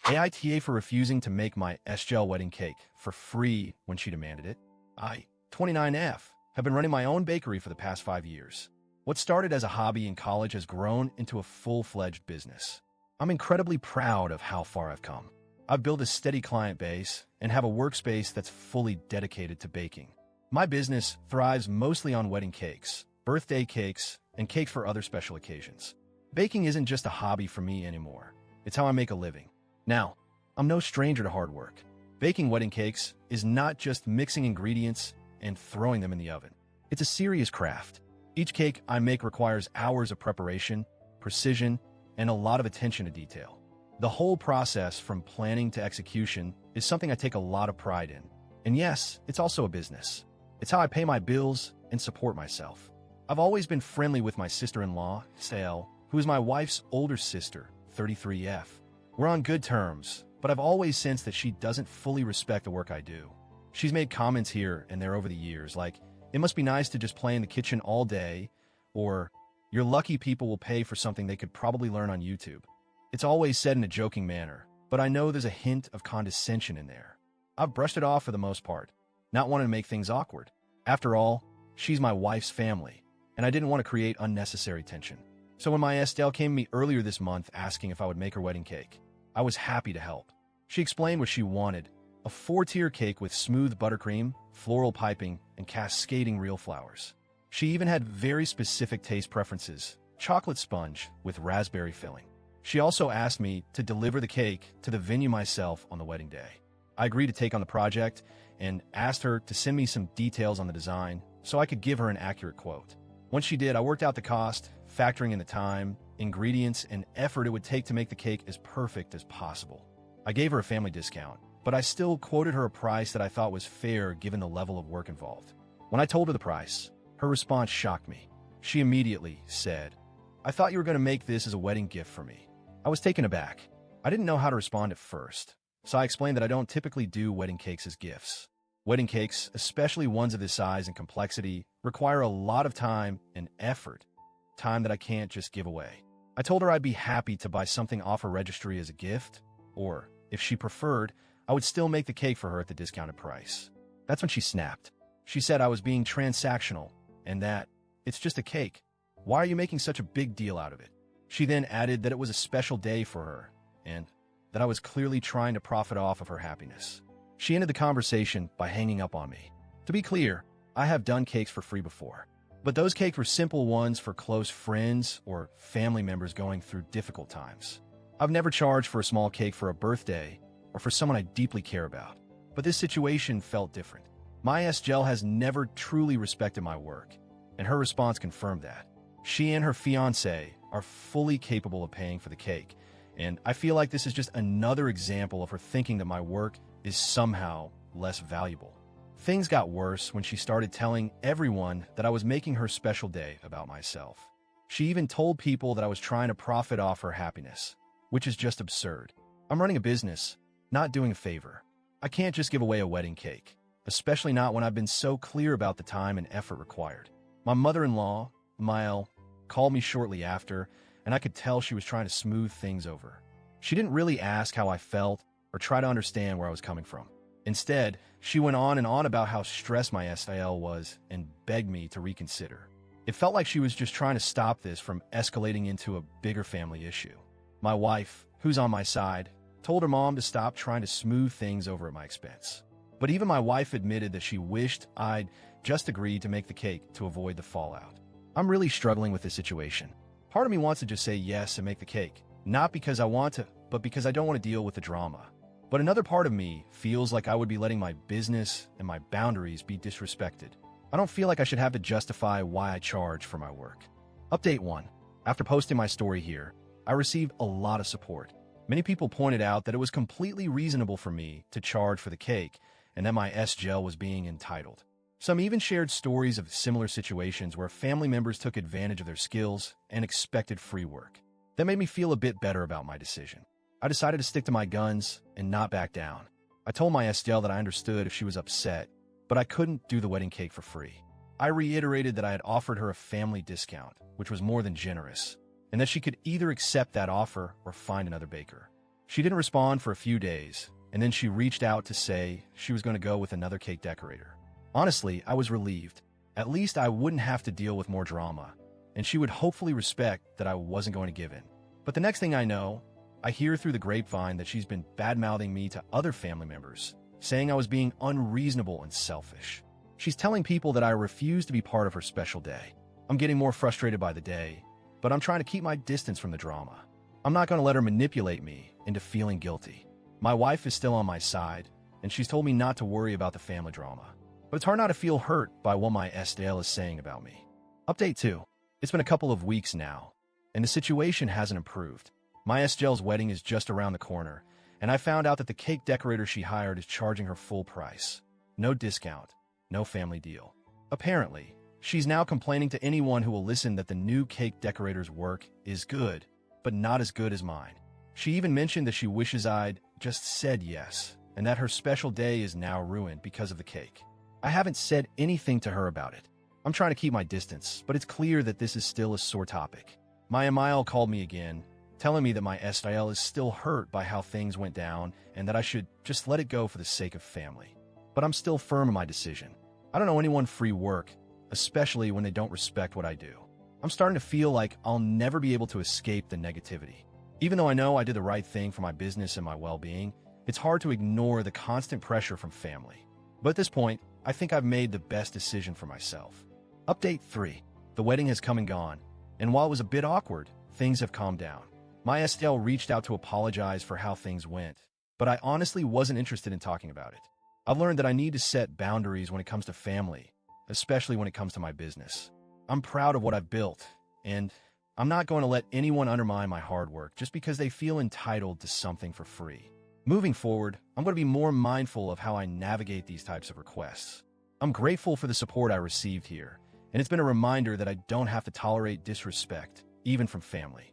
AITA for refusing to make my SGL wedding cake for free when she demanded it. I, 29F, have been running my own bakery for the past 5 years. What started as a hobby in college has grown into a full-fledged business. I'm incredibly proud of how far I've come. I've built a steady client base and have a workspace that's fully dedicated to baking. My business thrives mostly on wedding cakes, birthday cakes, and cakes for other special occasions. Baking isn't just a hobby for me anymore. It's how I make a living. Now, I'm no stranger to hard work. Baking wedding cakes is not just mixing ingredients and throwing them in the oven. It's a serious craft. Each cake I make requires hours of preparation, precision, and a lot of attention to detail. The whole process from planning to execution is something I take a lot of pride in. And yes, it's also a business. It's how I pay my bills and support myself. I've always been friendly with my sister-in-law, SIL, who is my wife's older sister, 33F. We're on good terms, but I've always sensed that she doesn't fully respect the work I do. She's made comments here and there over the years, like, it must be nice to just play in the kitchen all day, or, you're lucky people will pay for something they could probably learn on YouTube. It's always said in a joking manner, but I know there's a hint of condescension in there. I've brushed it off for the most part, not wanting to make things awkward. After all, she's my wife's family, and I didn't want to create unnecessary tension. So when my Estelle came to me earlier this month asking if I would make her wedding cake, I was happy to help. She explained what she wanted: a 4-tier cake with smooth buttercream, floral piping, and cascading real flowers. She even had very specific taste preferences: chocolate sponge with raspberry filling. She also asked me to deliver the cake to the venue myself on the wedding day. I agreed to take on the project and asked her to send me some details on the design so I could give her an accurate quote. Once she did, I worked out the cost, factoring in the time, ingredients, and effort it would take to make the cake as perfect as possible. I gave her a family discount, but I still quoted her a price that I thought was fair given the level of work involved. When I told her the price, her response shocked me. She immediately said, "I thought you were going to make this as a wedding gift for me." I was taken aback. I didn't know how to respond at first, so I explained that I don't typically do wedding cakes as gifts. Wedding cakes, especially ones of this size and complexity, require a lot of time and effort, time that I can't just give away. I told her I'd be happy to buy something off her registry as a gift, or, if she preferred, I would still make the cake for her at the discounted price. That's when she snapped. She said I was being transactional, and that, it's just a cake. Why are you making such a big deal out of it? She then added that it was a special day for her, and that I was clearly trying to profit off of her happiness. She ended the conversation by hanging up on me. To be clear, I have done cakes for free before, but those cakes were simple ones for close friends or family members going through difficult times. I've never charged for a small cake for a birthday or for someone I deeply care about, but this situation felt different. My SGL has never truly respected my work, and her response confirmed that. She and her fiancé are fully capable of paying for the cake, and I feel like this is just another example of her thinking that my work is somehow less valuable. Things got worse when she started telling everyone that I was making her special day about myself. She even told people that I was trying to profit off her happiness, which is just absurd. I'm running a business, not doing a favor. I can't just give away a wedding cake, especially not when I've been so clear about the time and effort required. My mother-in-law, Mael, called me shortly after, and I could tell she was trying to smooth things over. She didn't really ask how I felt or try to understand where I was coming from. Instead, she went on and on about how stressed my SIL was and begged me to reconsider. It felt like she was just trying to stop this from escalating into a bigger family issue. My wife, who's on my side, told her mom to stop trying to smooth things over at my expense. But even my wife admitted that she wished I'd just agreed to make the cake to avoid the fallout. I'm really struggling with this situation. Part of me wants to just say yes and make the cake, not because I want to, but because I don't want to deal with the drama. But another part of me feels like I would be letting my business and my boundaries be disrespected. I don't feel like I should have to justify why I charge for my work. Update 1. After posting my story here, I received a lot of support. Many people pointed out that it was completely reasonable for me to charge for the cake and that my SGL was being entitled. Some even shared stories of similar situations where family members took advantage of their skills and expected free work. That made me feel a bit better about my decision. I decided to stick to my guns and not back down. I told my SGL that I understood if she was upset, but I couldn't do the wedding cake for free. I reiterated that I had offered her a family discount, which was more than generous, and that she could either accept that offer or find another baker. She didn't respond for a few days, and then she reached out to say she was going to go with another cake decorator. Honestly, I was relieved. At least I wouldn't have to deal with more drama, and she would hopefully respect that I wasn't going to give in. But the next thing I know, I hear through the grapevine that she's been bad-mouthing me to other family members, saying I was being unreasonable and selfish. She's telling people that I refuse to be part of her special day. I'm getting more frustrated by the day, but I'm trying to keep my distance from the drama. I'm not going to let her manipulate me into feeling guilty. My wife is still on my side, and she's told me not to worry about the family drama. But it's hard not to feel hurt by what my SIL is saying about me. Update 2. It's been a couple of weeks now, and the situation hasn't improved. My SIL's wedding is just around the corner, and I found out that the cake decorator she hired is charging her full price. No discount, no family deal. Apparently, she's now complaining to anyone who will listen that the new cake decorator's work is good, but not as good as mine. She even mentioned that she wishes I'd just said yes, and that her special day is now ruined because of the cake. I haven't said anything to her about it. I'm trying to keep my distance, but it's clear that this is still a sore topic. My MIL called me again, telling me that my SIL is still hurt by how things went down and that I should just let it go for the sake of family. But I'm still firm in my decision. I don't know anyone free work, especially when they don't respect what I do. I'm starting to feel like I'll never be able to escape the negativity. Even though I know I did the right thing for my business and my well-being, it's hard to ignore the constant pressure from family. But at this point, I think I've made the best decision for myself. Update 3. The wedding has come and gone, and while it was a bit awkward, things have calmed down. My SIL reached out to apologize for how things went, but I honestly wasn't interested in talking about it. I've learned that I need to set boundaries when it comes to family, especially when it comes to my business. I'm proud of what I've built, and I'm not going to let anyone undermine my hard work just because they feel entitled to something for free. Moving forward, I'm going to be more mindful of how I navigate these types of requests. I'm grateful for the support I received here, and it's been a reminder that I don't have to tolerate disrespect, even from family.